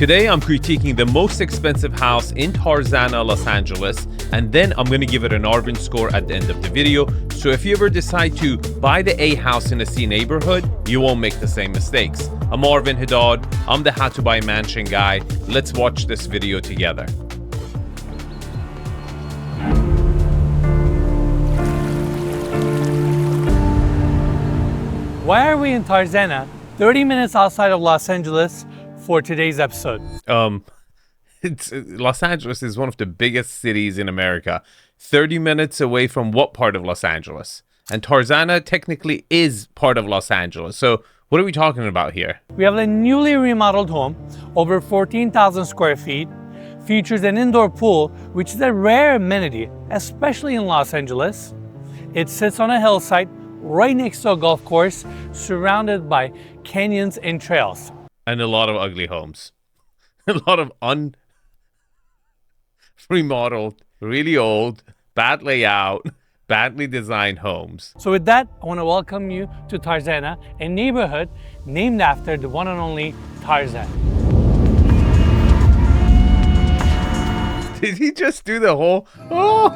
Today, I'm critiquing the most expensive house in Tarzana, Los Angeles, and then I'm going to give it an Arvin score at the end of the video. So if you ever decide to buy the A house in a C neighborhood, you won't make the same mistakes. I'm Arvin Haddad. I'm the How to Buy Mansion guy. Let's watch this video together. Why are we in Tarzana, 30 minutes outside of Los Angeles, for today's episode? Los Angeles is one of the biggest cities in America. 30 minutes away from what part of Los Angeles? And Tarzana technically is part of Los Angeles. So what are we talking about here? We have a newly remodeled home, over 14,000 square feet, features an indoor pool, which is a rare amenity, especially in Los Angeles. It sits on a hillside right next to a golf course, surrounded by canyons and trails. And a lot of ugly homes. A lot of remodeled, really old, bad layout, badly designed homes. So with that, I want to welcome you to Tarzana, a neighborhood named after the one and only Tarzan. Did he just do the whole, oh,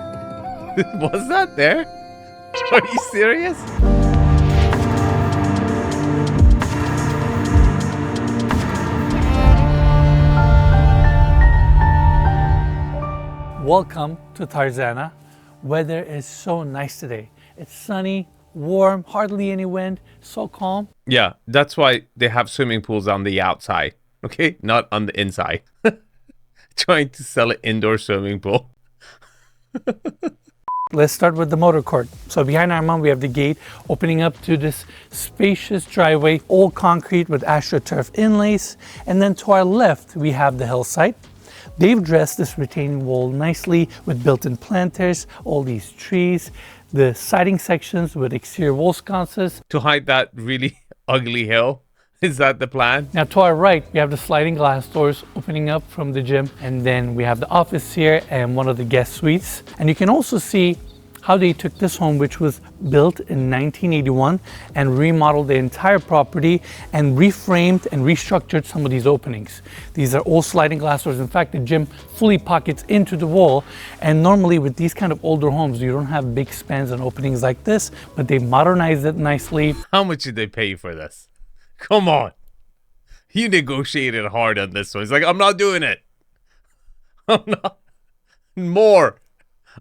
was that there? Are you serious? Welcome to Tarzana. Weather is so nice today. It's sunny, warm, hardly any wind, so calm. Yeah, that's why they have swimming pools on the outside, okay? Not on the inside. Trying to sell an indoor swimming pool. Let's start with the motor court. So behind our mom, we have the gate opening up to this spacious driveway, all concrete with astroturf inlays. And then to our left, we have the hillside. They've dressed this retaining wall nicely with built-in planters, all these trees, the siding sections with exterior wall sconces. To hide that really ugly hill? Is that the plan? Now to our right, we have the sliding glass doors opening up from the gym. And then we have the office here and one of the guest suites. And you can also see how they took this home, which was built in 1981, and remodeled the entire property and reframed and restructured some of these openings. These are all sliding glass doors. In fact, the gym fully pockets into the wall. And normally with these kind of older homes, you don't have big spans and openings like this, but they modernized it nicely. How much did they pay for this? Come on. You negotiated hard on this one. It's like, I'm not doing it. I'm not. More.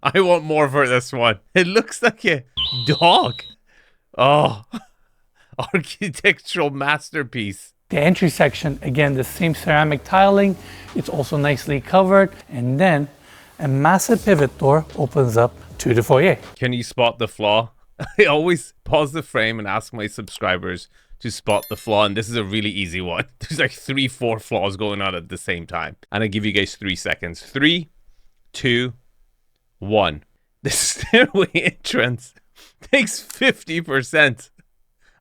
I want more for this one. It looks like a dog. Oh, architectural masterpiece. The entry section, again, the same ceramic tiling. It's also nicely covered. And then a massive pivot door opens up to the foyer. Can you spot the flaw? I always pause the frame and ask my subscribers to spot the flaw, and this is a really easy one. There's like 3-4 flaws going on at the same time. And I give you guys 3 seconds. 3, 2, 1. The stairway entrance takes 50%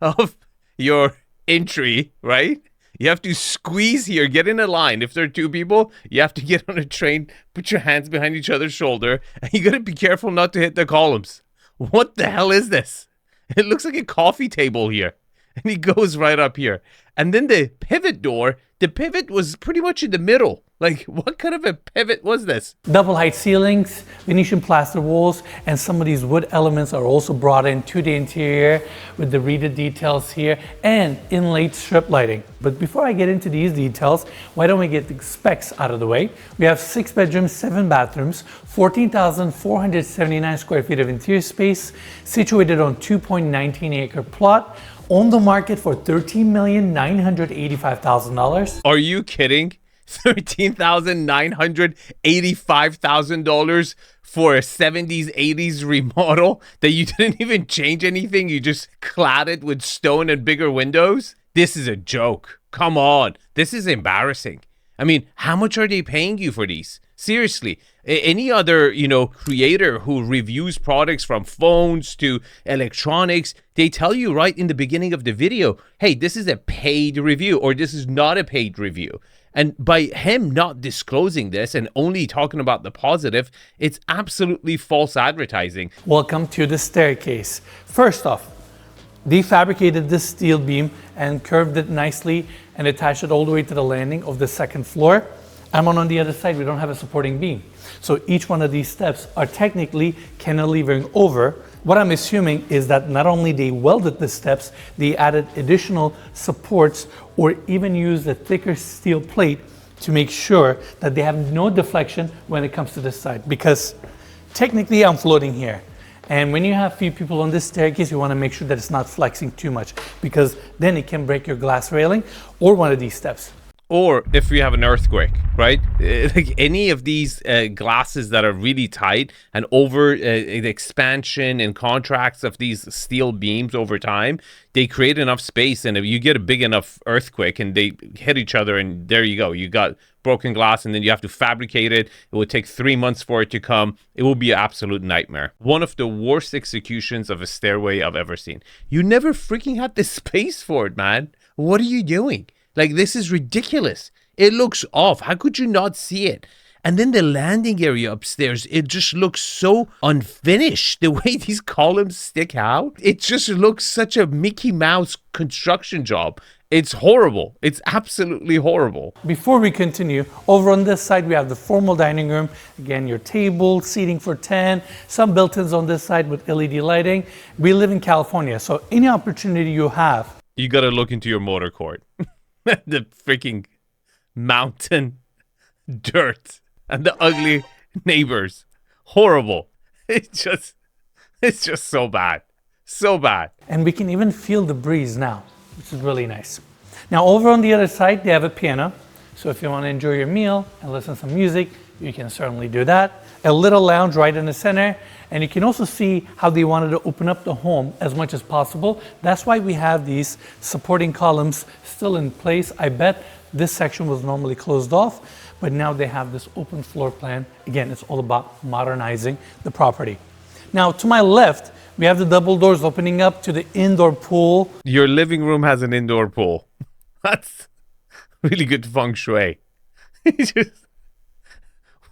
of your entry, right? You have to squeeze here, get in a line. If there are 2 people, you have to get on a train, put your hands behind each other's shoulder, and you gotta be careful not to hit the columns. What the hell is this? It looks like a coffee table here. And he goes right up here. And then the pivot door, the pivot was pretty much in the middle. Like, what kind of a pivot was this? Double height ceilings, Venetian plaster walls, and some of these wood elements are also brought into the interior with the reeded details here and inlaid strip lighting. But before I get into these details, why don't we get the specs out of the way? We have 6 bedrooms, 7 bathrooms, 14,479 square feet of interior space, situated on 2.19 acre plot, on the market for $13,985,000. Are you kidding? $13,985,000 for a 70s, 80s remodel that you didn't even change anything. You just clad it with stone and bigger windows. This is a joke. Come on. This is embarrassing. I mean, how much are they paying you for these? Seriously, any other, creator who reviews products from phones to electronics, they tell you right in the beginning of the video, hey, this is a paid review or this is not a paid review. And by him not disclosing this and only talking about the positive, it's absolutely false advertising. Welcome to the staircase. First off, They fabricated this steel beam and curved it nicely and attached it all the way to the landing of the second floor. And on the other side, we don't have a supporting beam. So each one of these steps are technically cantilevering over. What I'm assuming is that not only they welded the steps, they added additional supports or even used a thicker steel plate to make sure that they have no deflection when it comes to this side. Because technically I'm floating here. And when you have few people on this staircase, you want to make sure that it's not flexing too much, because then it can break your glass railing or one of these steps. Or if we have an earthquake, right? Like any of these glasses that are really tight and over the expansion and contracts of these steel beams over time, they create enough space. And if you get a big enough earthquake and they hit each other, and there you go, you got broken glass, and then you have to fabricate it. It would take 3 months for it to come. It will be an absolute nightmare. One of the worst executions of a stairway I've ever seen. You never freaking had the space for it, man. What are you doing? Like, this is ridiculous. It looks off. How could you not see it? And then the landing area upstairs, it just looks so unfinished. The way these columns stick out, it just looks such a Mickey Mouse construction job. It's horrible. It's absolutely horrible. Before we continue, over on this side, we have the formal dining room. Again, your table, seating for 10, some built-ins on this side with LED lighting. We live in California, so any opportunity you have, you got to look into your motor court. The freaking mountain dirt and the ugly neighbors. Horrible. It's just so bad. So bad. And we can even feel the breeze now, which is really nice. Now over on the other side, they have a piano. So if you want to enjoy your meal and listen to some music, you can certainly do that. A little lounge right in the center. And you can also see how they wanted to open up the home as much as possible. That's why we have these supporting columns still in place. I bet this section was normally closed off, but now they have this open floor plan. Again, it's all about modernizing the property. Now to my left, we have the double doors opening up to the indoor pool. Your living room has an indoor pool. That's really good feng shui.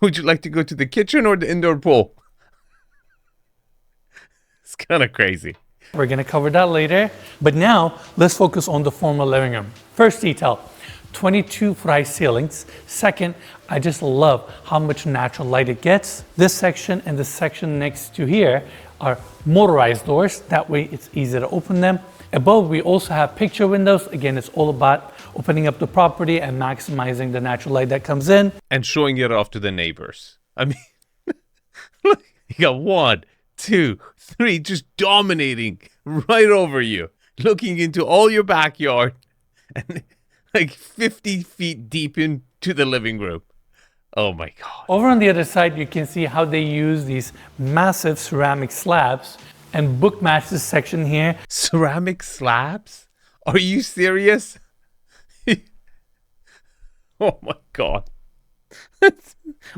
Would you like to go to the kitchen or the indoor pool? It's kind of crazy. We're going to cover that later. But now, let's focus on the formal living room. First detail, 22-foot high ceilings. Second, I just love how much natural light it gets. This section and the section next to here are motorized doors. That way, it's easy to open them. Above, we also have picture windows. Again, it's all about opening up the property and maximizing the natural light that comes in. And showing it off to the neighbors. I mean, look, you got 1, 2, 3, just dominating right over you, looking into all your backyard and like 50 feet deep into the living room. Oh my God. Over on the other side, you can see how they use these massive ceramic slabs and book match this section here. Ceramic slabs? Are you serious? Oh my God.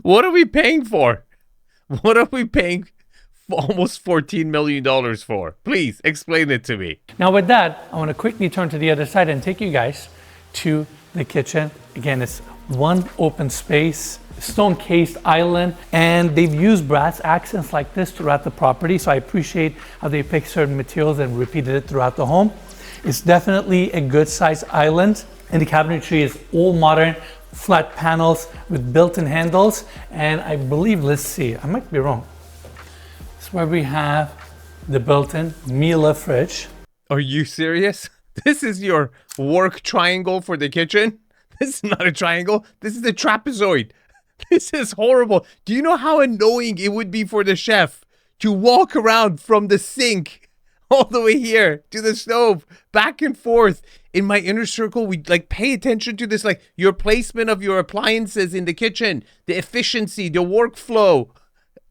What are we paying for? What are we paying almost $14 million for? Please explain it to me. Now with that, I want to quickly turn to the other side and take you guys to the kitchen. Again, it's one open space, stone cased island, and they've used brass accents like this throughout the property. So I appreciate how they picked certain materials and repeated it throughout the home. It's definitely a good size island, and the cabinetry is all modern, flat panels with built-in handles. And I believe, let's see, I might be wrong. This is where we have the built-in Miele fridge. Are you serious? This is your work triangle for the kitchen? This is not a triangle. This is a trapezoid. This is horrible. Do you know how annoying it would be for the chef to walk around from the sink all the way here to the stove, back and forth? In my inner circle, we like pay attention to this, like your placement of your appliances in the kitchen, the efficiency, the workflow.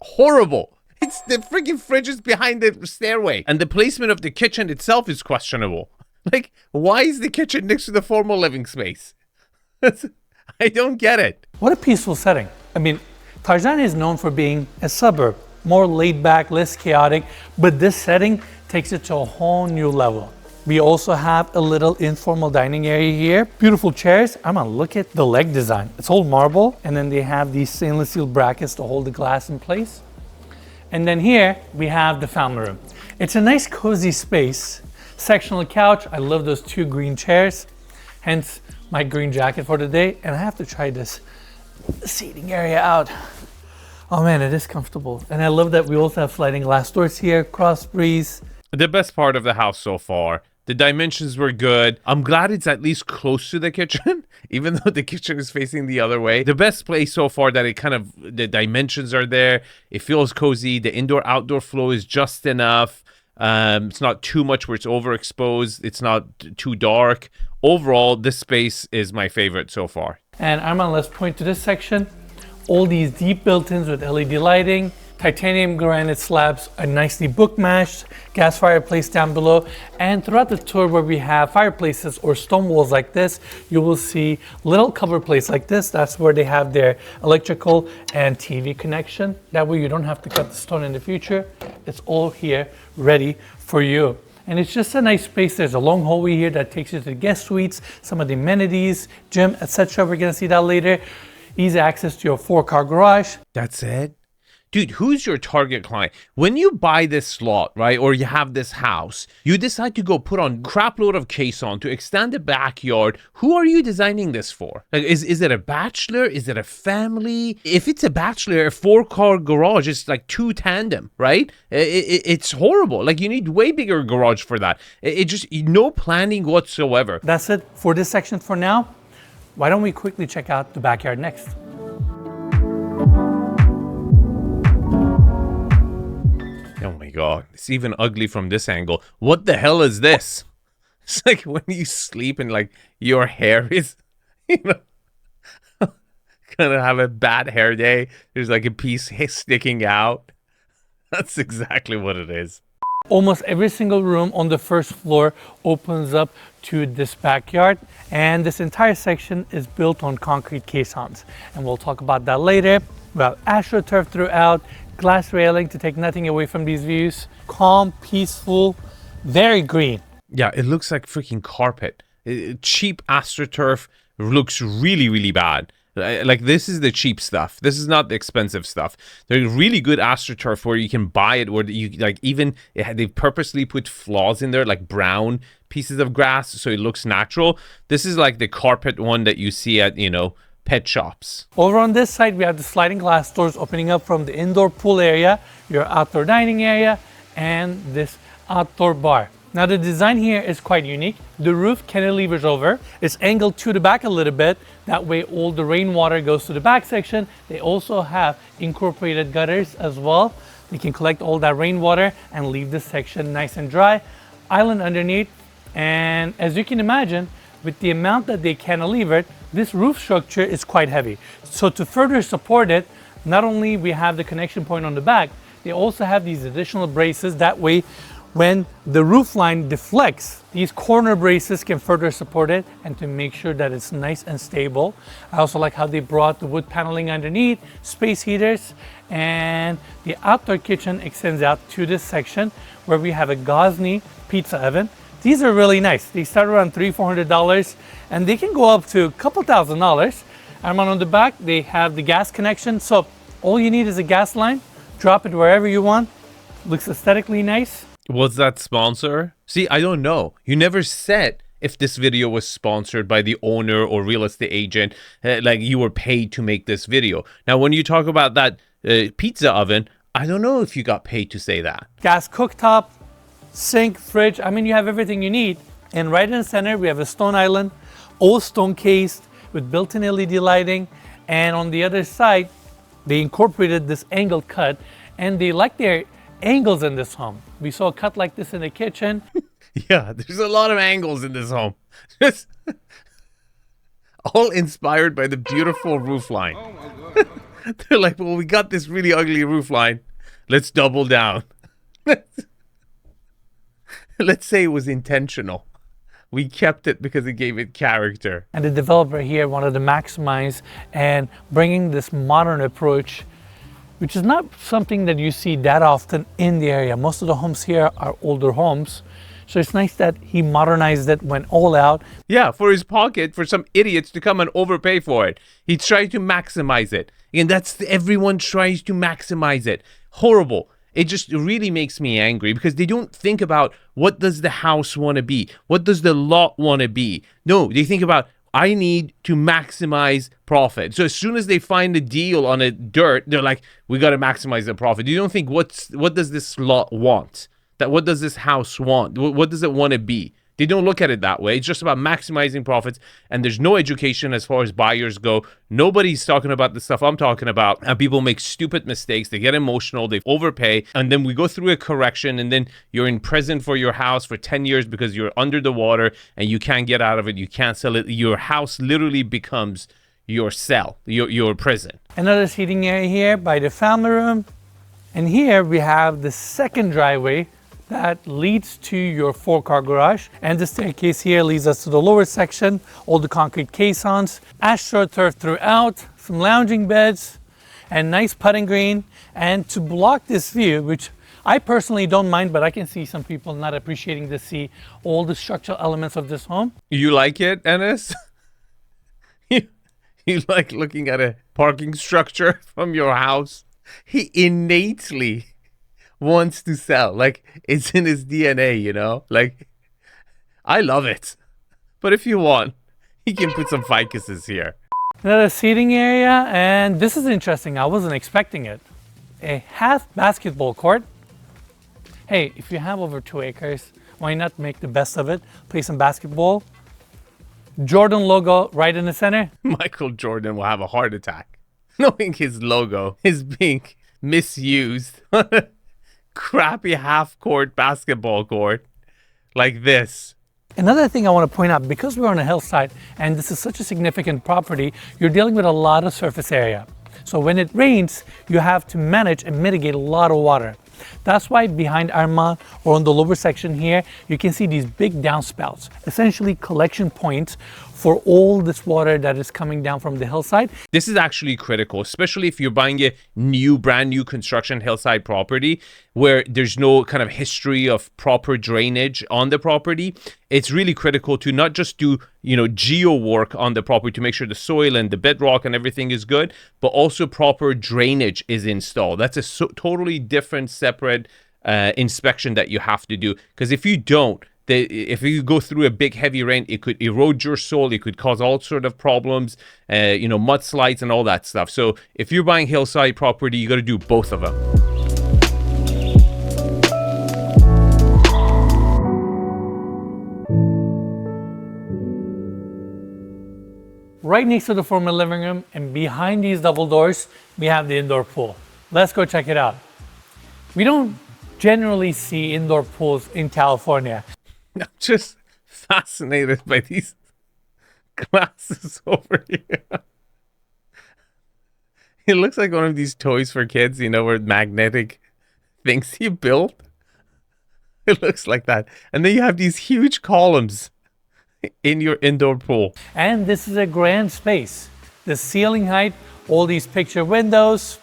Horrible. It's the freaking fridges behind the stairway. And the placement of the kitchen itself is questionable. Like, why is the kitchen next to the formal living space? I don't get it. What a peaceful setting. I mean, Tarzana is known for being a suburb, more laid back, less chaotic, but this setting takes it to a whole new level. We also have a little informal dining area here. Beautiful chairs. I'm gonna look at the leg design. It's all marble, and then they have these stainless steel brackets to hold the glass in place. And then here we have the family room. It's a nice cozy space. Sectional couch. I love those 2 green chairs, hence my green jacket for the day. And I have to try this seating area out. Oh man, it is comfortable. And I love that we also have sliding glass doors here, cross breeze. The best part of the house so far. The dimensions were good. I'm glad it's at least close to the kitchen, even though the kitchen is facing the other way. The best place so far that it kind of, the dimensions are there. It feels cozy. The indoor-outdoor flow is just enough. It's not too much where it's overexposed. It's not too dark. Overall, this space is my favorite so far. And Armand, let's point to this section. All these deep built-ins with LED lighting. Titanium granite slabs are nicely book matched, gas fireplace down below, and throughout the tour where we have fireplaces or stone walls like this, you will see little cover plates like this. That's where they have their electrical and TV connection. That way you don't have to cut the stone in the future. It's all here ready for you. And it's just a nice space. There's a long hallway here that takes you to the guest suites, some of the amenities, gym, etc. We're gonna see that later. Easy access to your 4-car garage. That's it. Dude, who's your target client? When you buy this slot, right, or you have this house, you decide to go put on crap load of caisson to extend the backyard. Who are you designing this for? Like, is it a bachelor? Is it a family? If it's a bachelor, a 4-car garage is like 2 tandem, right? It's horrible. Like, you need way bigger garage for that. It just, no planning whatsoever. That's it for this section for now. Why don't we quickly check out the backyard next? Oh my God, it's even ugly from this angle. What the hell is this? It's like when you sleep and like your hair is, you know, gonna have a bad hair day. There's like a piece sticking out. That's exactly what it is. Almost every single room on the first floor opens up to this backyard, and this entire section is built on concrete caissons. And we'll talk about that later. We have AstroTurf throughout, glass railing to take nothing away from these views. Calm, peaceful, very green. Yeah, it looks like freaking carpet. Cheap AstroTurf looks really, really bad. Like, this is the cheap stuff. This is not the expensive stuff. There's really good AstroTurf where you can buy it, where you like, even they purposely put flaws in there, like brown pieces of grass, so it looks natural. This is like the carpet one that you see at, you know, pet shops. Over on this side, we have the sliding glass doors opening up from the indoor pool area, your outdoor dining area, and this outdoor bar. Now the design here is quite unique. The roof cantilevers over. It's angled to the back a little bit. That way all the rainwater goes to the back section. They also have incorporated gutters as well. They can collect all that rainwater and leave this section nice and dry. Island underneath. And as you can imagine, with the amount that they cantilevered, this roof structure is quite heavy. So to further support it, not only we have the connection point on the back, they also have these additional braces. That way, when the roof line deflects, these corner braces can further support it and to make sure that it's nice and stable. I also like how they brought the wood paneling underneath, space heaters, and the outdoor kitchen extends out to this section where we have a Gosney pizza oven. These are really nice. They start around $300-$400 and they can go up to a couple $1,000s. And on the back, they have the gas connection. So all you need is a gas line, drop it wherever you want. Looks aesthetically nice. Was that sponsor? See, I don't know. You never said if this video was sponsored by the owner or real estate agent, like you were paid to make this video. Now, when you talk about that pizza oven, I don't know if you got paid to say that. Gas cooktop, sink, fridge. I mean, you have everything you need. And right in the center, we have a stone island, all stone cased with built-in LED lighting. And on the other side, they incorporated this angled cut, and they like their angles in this home. We saw a cut like this in the kitchen. Yeah, there's a lot of angles in this home. Just all inspired by the beautiful roof line. Oh my God. They're like, well, we got this really ugly roof line. Let's double down. Let's say it was intentional. We kept it because it gave it character. And the developer here wanted to maximize and bringing this modern approach, which is not something that you see that often in the area. Most of the homes here are older homes. So it's nice that he modernized it, went all out. Yeah, for his pocket, for some idiots to come and overpay for it. He tried to maximize it. And everyone tries to maximize it. Horrible. It just really makes me angry because they don't think about what does the house want to be? What does the lot want to be? No, they think about, I need to maximize profit. So as soon as they find a deal on a dirt, they're like, we got to maximize the profit. You don't think what does this lot want? What does this house want? What does it want to be? They don't look at it that way. It's just about maximizing profits, and there's no education as far as buyers go. Nobody's talking about the stuff I'm talking about. And people make stupid mistakes. They get emotional. They overpay. And then we go through a correction, and then you're in prison for your house for 10 years because you're under the water and you can't get out of it. You can't sell it. Your house literally becomes your cell, your prison. Another seating area here by the family room. And here we have the second driveway that leads to your 4-car garage, and the staircase here leads us to the lower section. All the concrete caissons, astroturf throughout, some lounging beds, and nice putting green. And to block this view, which I personally don't mind, but I can see some people not appreciating to see all the structural elements of this home. You like it, Enes? you like looking at a parking structure from your house? He innately wants to sell. Like, it's in his DNA, you know? Like, I love it. But if you want, he can put some ficuses here. Another seating area, and this is interesting. I wasn't expecting it. A half basketball court. Hey, if you have over 2 acres, why not make the best of it? Play some basketball. Jordan logo right in the center. Michael Jordan will have a heart attack knowing his logo is being misused on a crappy half-court basketball court like this. Another thing I want to point out, because we're on a hillside and this is such a significant property, you're dealing with a lot of surface area. So when it rains, you have to manage and mitigate a lot of water. That's why behind Arvin, or on the lower section here, you can see these big downspouts, essentially collection points for all this water that is coming down from the hillside. This is actually critical, especially if you're buying a brand new construction hillside property where there's no kind of history of proper drainage on the property. It's really critical to not just do, geo work on the property to make sure the soil and the bedrock and everything is good, but also proper drainage is installed. That's a totally different, separate inspection that you have to do. Because if you don't, if you go through a big heavy rain, it could erode your soil. It could cause all sort of problems, mudslides and all that stuff. So if you're buying hillside property, you got to do both of them. Right next to the former living room and behind these double doors, we have the indoor pool. Let's go check it out. We don't generally see indoor pools in California. I'm just fascinated by these glasses over here. It looks like one of these toys for kids, where magnetic things you build. It looks like that. And then you have these huge columns in your indoor pool. And this is a grand space. The ceiling height, all these picture windows,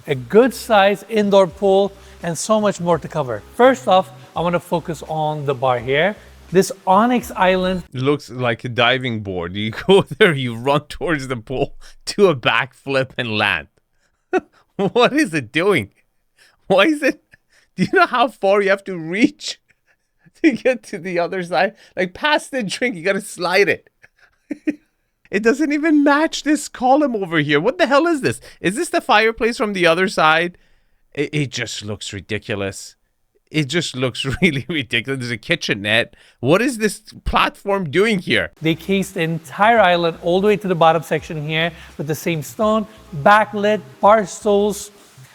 a good size indoor pool, and so much more to cover. First off, I want to focus on the bar here. This onyx island looks like a diving board. You go there, you run towards the pool, do a backflip and land. What is it doing? Why is it? Do you know how far you have to reach to get to the other side? Like past the drink, you got to slide it. It doesn't even match this column over here. What the hell is this? Is this the fireplace from the other side? It just looks ridiculous. It just looks really ridiculous. There's a kitchenette. What is this platform doing here? They cased the entire island all the way to the bottom section here with the same stone, backlit, bar stools,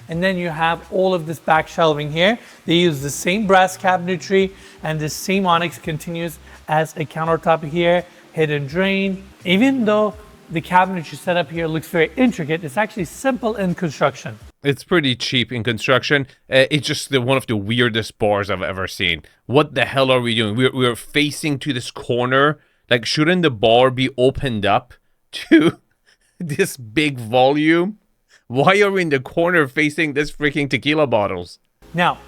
and then you have all of this back shelving here. They use the same brass cabinetry, and the same onyx continues as a countertop here, hidden drain. Even though the cabinetry setup here looks very intricate, it's actually simple in construction. It's pretty cheap in construction. It's just one of the weirdest bars I've ever seen. What the hell are we doing? We're facing to this corner. Like, shouldn't the bar be opened up to this big volume? Why are we in the corner facing this freaking tequila bottles? Now,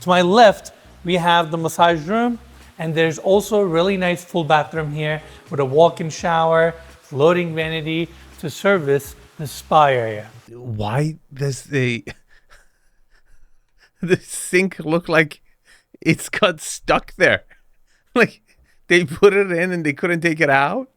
to my left, we have the massage room, and there's also a really nice full bathroom here with a walk-in shower, floating vanity to service the spa area. Why does the the sink looked like it's got stuck there. Like they put it in and they couldn't take it out.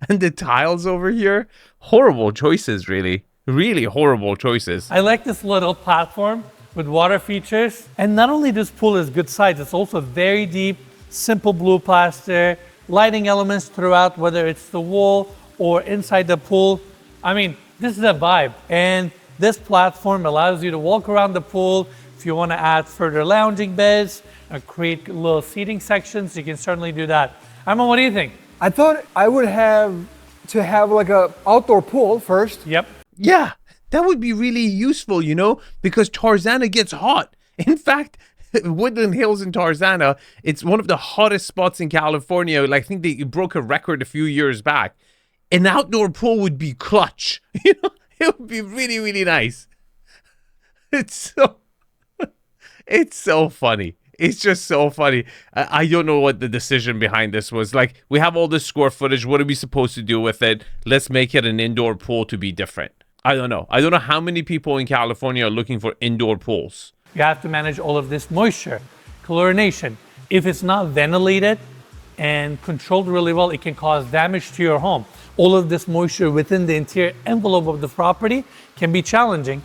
And the tiles over here, horrible choices, really. Really horrible choices. I like this little platform with water features. And not only this pool is good size, it's also very deep, simple blue plaster, lighting elements throughout, whether it's the wall or inside the pool. I mean, this is a vibe. And this platform allows you to walk around the pool. If you want to add further lounging beds or create little seating sections, you can certainly do that. Armand, what do you think? I thought I would have to have like a outdoor pool first. Yep. Yeah, that would be really useful, you know, because Tarzana gets hot. In fact, Woodland Hills in Tarzana, it's one of the hottest spots in California. Like, I think they broke a record a few years back. An outdoor pool would be clutch. You know, it would be really, really nice. It's so funny. It's just so funny. I don't know what the decision behind this was. Like, we have all this square footage. What are we supposed to do with it? Let's make it an indoor pool to be different. I don't know. I don't know how many people in California are looking for indoor pools. You have to manage all of this moisture, chlorination. If it's not ventilated and controlled really well, it can cause damage to your home. All of this moisture within the interior envelope of the property can be challenging.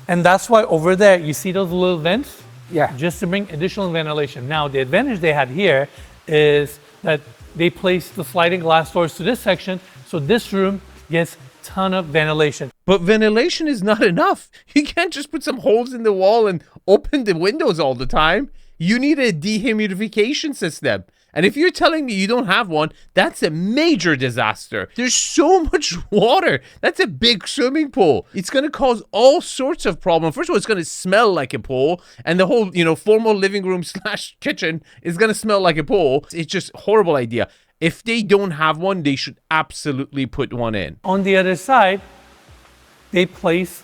And that's why over there, you see those little vents? Yeah. Just to bring additional ventilation. Now, the advantage they had here is that they placed the sliding glass doors to this section, so this room gets ton of ventilation. But ventilation is not enough. You can't just put some holes in the wall and open the windows all the time. You need a dehumidification system. And if you're telling me you don't have one, that's a major disaster. There's so much water. That's a big swimming pool. It's going to cause all sorts of problems. First of all, it's going to smell like a pool. And the whole, formal living room / kitchen is going to smell like a pool. It's just a horrible idea. If they don't have one, they should absolutely put one in. On the other side, they placed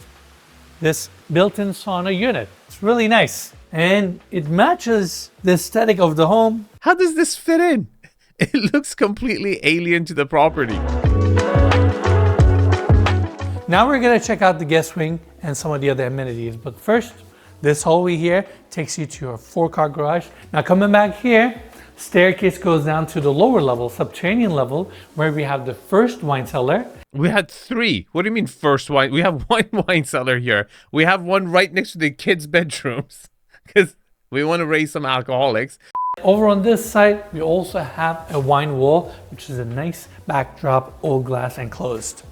this built-in sauna unit. It's really nice. And it matches the aesthetic of the home. How does this fit in? It looks completely alien to the property. Now we're gonna check out the guest wing and some of the other amenities. But first, this hallway here takes you to your 4-car garage. Now coming back here, staircase goes down to the lower level, subterranean level, where we have the first wine cellar. We had 3. What do you mean first wine? We have 1 wine cellar here. We have one right next to the kids' bedrooms because we want to raise some alcoholics. Over on this side, we also have a wine wall, which is a nice backdrop, all glass enclosed.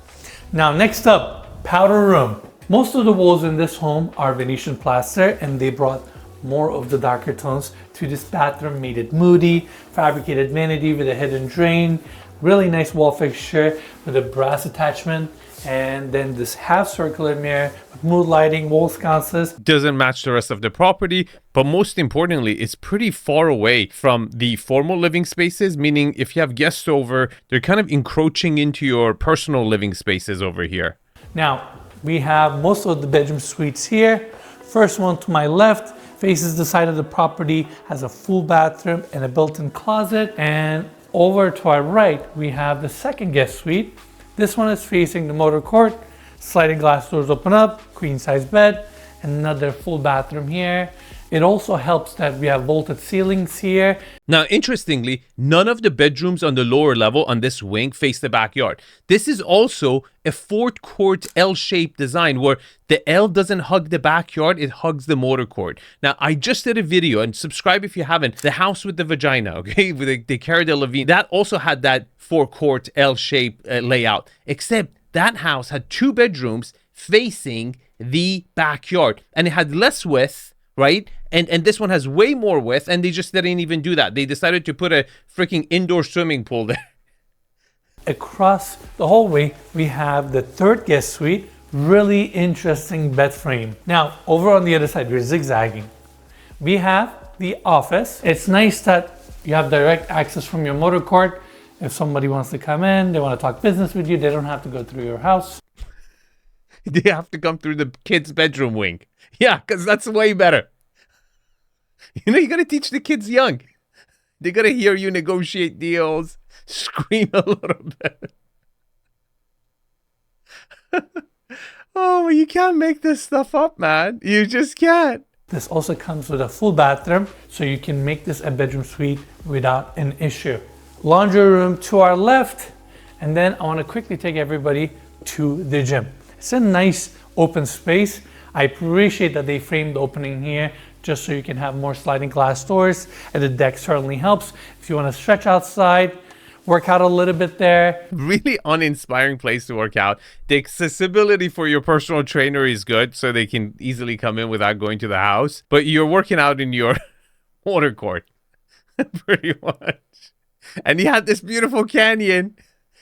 Now next up, powder room. Most of the walls in this home are Venetian plaster, and they brought more of the darker tones to this bathroom, made it moody, fabricated vanity with a hidden drain, really nice wall fixture with a brass attachment, and then this half circular mirror with mood lighting, wall sconces. Doesn't match the rest of the property, but most importantly, it's pretty far away from the formal living spaces, meaning if you have guests over, they're kind of encroaching into your personal living spaces over here. Now, we have most of the bedroom suites here. First one to my left faces the side of the property, has a full bathroom and a built-in closet. And over to our right, we have the second guest suite. This one is facing the motor court. Sliding glass doors open up, queen size bed, another full bathroom here. It also helps that we have vaulted ceilings here. Now, interestingly, none of the bedrooms on the lower level on this wing face the backyard. This is also a fourth court L-shaped design where the L doesn't hug the backyard, it hugs the motor court. Now, I just did a video, and subscribe if you haven't, the house with the vagina, okay, with the Cara Delevingne, that also had that four-court L-shaped layout, except that house had 2 bedrooms facing the backyard, and it had less width, right? And this one has way more width, and they just didn't even do that. They decided to put a freaking indoor swimming pool there. Across the hallway, we have the third guest suite. Really interesting bed frame. Now, over on the other side, we're zigzagging. We have the office. It's nice that you have direct access from your motor court. If somebody wants to come in, they want to talk business with you, they don't have to go through your house. They have to come through the kids' bedroom wing. Yeah, because that's way better. You got to teach the kids young. They got to hear you negotiate deals, scream a little bit. Oh, you can't make this stuff up, man. You just can't. This also comes with a full bathroom, so you can make this a bedroom suite without an issue. Laundry room to our left, and then I want to quickly take everybody to the gym. It's a nice open space. I appreciate that they framed the opening here just so you can have more sliding glass doors, and the deck certainly helps if you want to stretch outside, work out a little bit there. Really uninspiring place to work out. The accessibility for your personal trainer is good, so they can easily come in without going to the house. But you're working out in your water court, pretty much. And you had this beautiful canyon.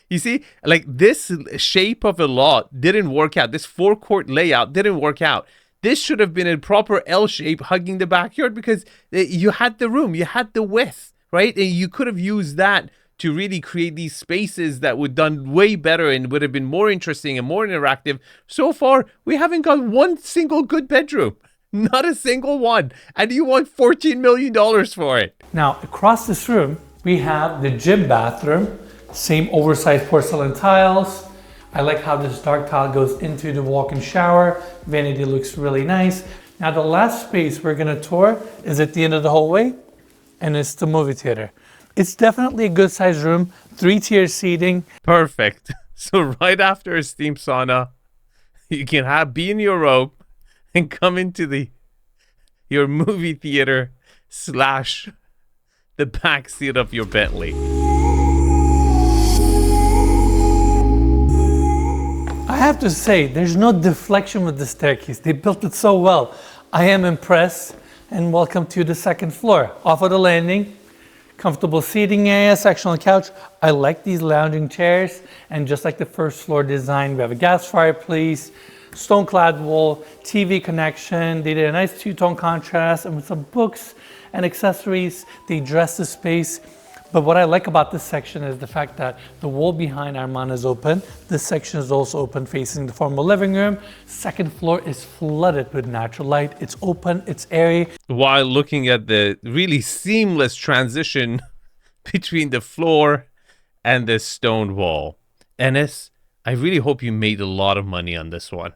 You see, like this shape of a lot didn't work out. This forecourt layout didn't work out. This should have been a proper L shape hugging the backyard because you had the room, you had the width, right? And you could have used that to really create these spaces that would done way better and would have been more interesting and more interactive. So far, we haven't got one single good bedroom. Not a single one. And you want $14 million for it. Now, across this room, we have the gym bathroom. Same oversized porcelain tiles. I like how this dark tile goes into the walk-in shower. Vanity looks really nice. Now, the last space we're gonna tour is at the end of the hallway, and it's the movie theater. It's definitely a good sized room, 3-tier seating. Perfect. So right after a steam sauna, you can be in your robe and come into your movie theater / the back seat of your Bentley. I have to say, there's no deflection with the staircase. They built it so well. I am impressed, and welcome to the second floor. Off of the landing, comfortable seating area, sectional couch. I like these lounging chairs, and just like the first floor design, we have a gas fireplace, stone clad wall, TV connection. They did a nice two-tone contrast, and with some books and accessories, they dress the space. But what I like about this section is the fact that the wall behind Armand is open. This section is also open facing the formal living room. Second floor is flooded with natural light. It's open, it's airy. While looking at the really seamless transition between the floor and the stone wall. Enes, I really hope you made a lot of money on this one.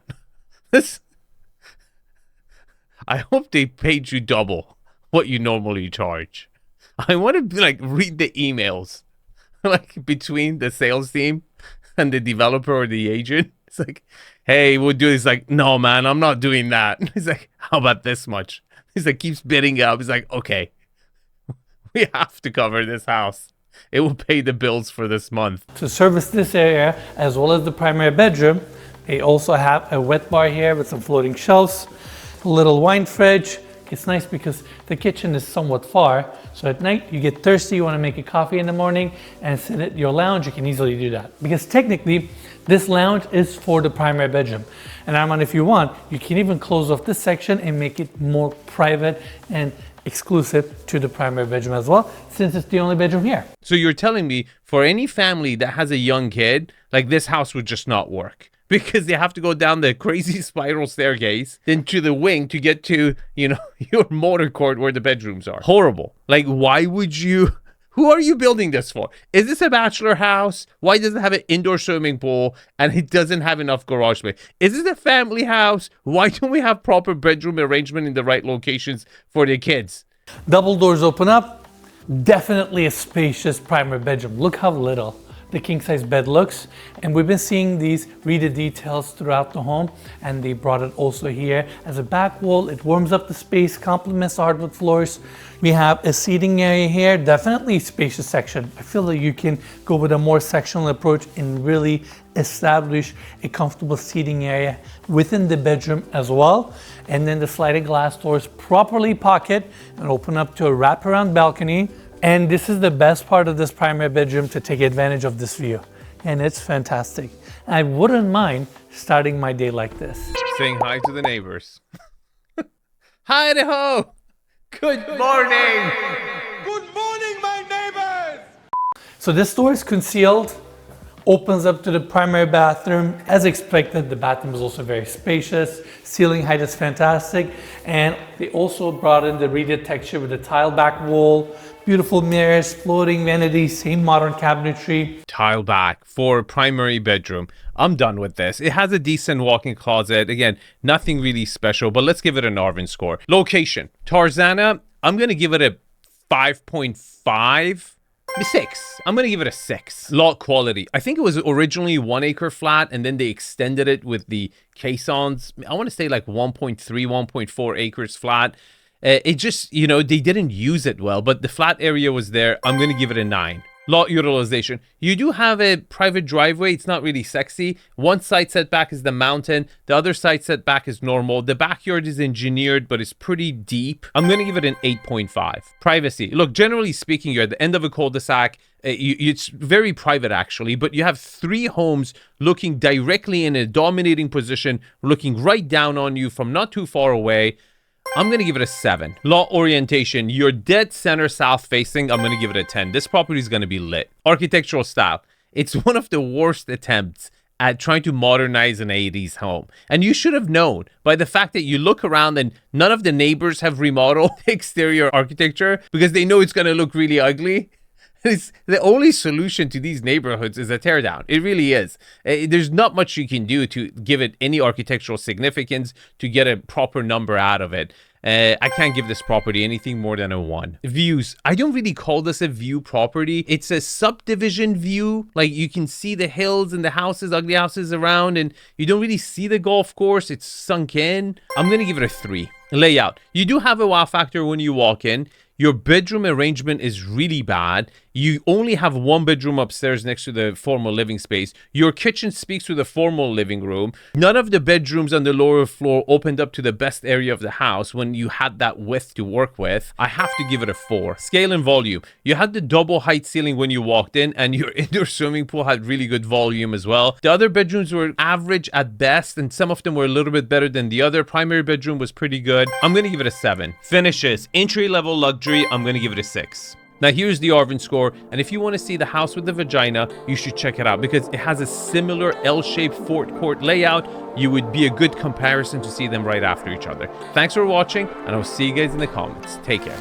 I hope they paid you double what you normally charge. I want to read the emails between the sales team and the developer or the agent. It's like, hey, we'll do this. Like, no, man, I'm not doing that. He's like, how about this much? He's like, keeps bidding up. He's like, okay, we have to cover this house. It will pay the bills for this month. To service this area, as well as the primary bedroom, they also have a wet bar here with some floating shelves, a little wine fridge. It's nice because the kitchen is somewhat far, so at night you get thirsty, you want to make a coffee in the morning and sit at your lounge, you can easily do that. Because technically, this lounge is for the primary bedroom. And Armand, if you want, you can even close off this section and make it more private and exclusive to the primary bedroom as well, since it's the only bedroom here. So you're telling me for any family that has a young kid, this house would just not work? Because they have to go down the crazy spiral staircase, then to the wing to get to, your motor court where the bedrooms are. Horrible. Why would you... Who are you building this for? Is this a bachelor house? Why does it have an indoor swimming pool and it doesn't have enough garage space? Is this a family house? Why don't we have proper bedroom arrangement in the right locations for the kids? Double doors open up. Definitely a spacious primary bedroom. Look how little the king-size bed looks, and we've been seeing these reeded details throughout the home, and they brought it also here as a back wall. It warms up the space, complements the hardwood floors. We have a seating area here, definitely a spacious section. I feel like you can go with a more sectional approach and really establish a comfortable seating area within the bedroom as well. And then the sliding glass doors properly pocket and open up to a wraparound balcony. And this is the best part of this primary bedroom to take advantage of this view. And it's fantastic. I wouldn't mind starting my day like this. Saying hi to the neighbors. Hi-de-ho! Good morning! Good morning, my neighbors! So this door is concealed, opens up to the primary bathroom. As expected, the bathroom is also very spacious. Ceiling height is fantastic. And they also brought in the reeded texture with the tile back wall, Beautiful mirrors, floating vanities, same modern cabinetry. Tile back for primary bedroom. I'm done with this. It has a decent walk-in closet. Again, nothing really special, but let's give it an Arvin score. Location. Tarzana, I'm going to give it a 5.5. 6. I'm going to give it a 6. Lot quality. I think it was originally 1 acre flat and then they extended it with the caissons. I want to say like 1.3, 1.4 acres flat. It just, you know, they didn't use it well, but the flat area was there. I'm going to give it a 9. Lot utilization. You do have a private driveway. It's not really sexy. One side setback is the mountain. The other side setback is normal. The backyard is engineered, but it's pretty deep. I'm going to give it an 8.5. Privacy. Look, generally speaking, you're at the end of a cul-de-sac. It's very private, actually, but you have 3 homes looking directly in a dominating position, looking right down on you from not too far away. I'm going to give it a 7. Lot orientation. You're dead center south facing. I'm going to give it a 10. This property is going to be lit. Architectural style. It's one of the worst attempts at trying to modernize an 80s home. And you should have known by the fact that you look around and none of the neighbors have remodeled exterior architecture because they know it's going to look really ugly. The only solution to these neighborhoods is a teardown. It really is. There's not much you can do to give it any architectural significance to get a proper number out of it. I can't give this property anything more than a 1. Views. I don't really call this a view property. It's a subdivision view. Like you can see the hills and the houses, ugly houses around, and you don't really see the golf course. It's sunk in. I'm going to give it a 3. Layout. You do have a wow factor when you walk in. Your bedroom arrangement is really bad. You only have 1 bedroom upstairs next to the formal living space. Your kitchen speaks to the formal living room. None of the bedrooms on the lower floor opened up to the best area of the house when you had that width to work with. I have to give it a 4. Scale and volume. You had the double height ceiling when you walked in, and your indoor swimming pool had really good volume as well. The other bedrooms were average at best, and some of them were a little bit better than the other. Primary bedroom was pretty good. I'm going to give it a 7. Finishes. Entry-level luxury. I'm going to give it a 6. Now here's the Arvin score, and if you want to see the house with the vagina, you should check it out because it has a similar L-shaped forecourt layout. You would be a good comparison to see them right after each other. Thanks for watching, and I'll see you guys in the comments. Take care.